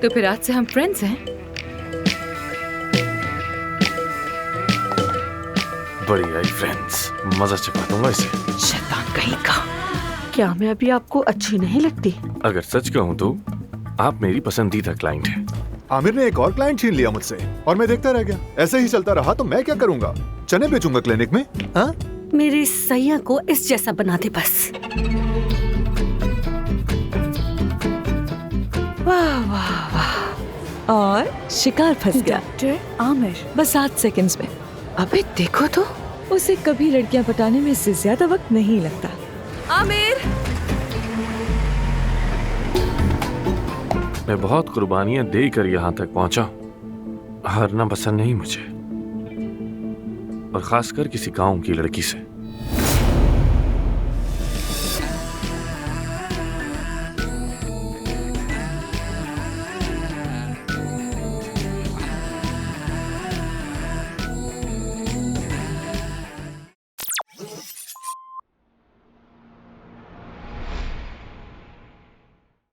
तो फिर आज से हम फ्रेंड्स हैं। बड़ी आई फ्रेंड्स, मजा चखा दूंगा इसे। शैतान कहीं का। क्या मैं अभी आपको अच्छी नहीं लगती? अगर सच कहूँ तो आप मेरी पसंदीदा क्लाइंट हैं। आमिर ने एक और क्लाइंट छीन लिया मुझसे और मैं देखता रह गया। ऐसे ही चलता रहा तो मैं क्या करूँगा? चने बेचूंगा क्लिनिक में। हाँ, मेरी सैया को इस जैसा बना दे बस। वाह वाह वाह। और शिकार फंस गया। डॉक्टर आमिर। बस 7 सेकंड्स में। अबे देखो तो। उसे कभी लड़कियां पटाने में इससे ज्यादा वक्त नहीं लगता। आमिर। मैं बहुत कुर्बानियां देकर यहाँ तक पहुंचा। हारना पसंद नहीं मुझे, और खासकर किसी गांव की लड़की से।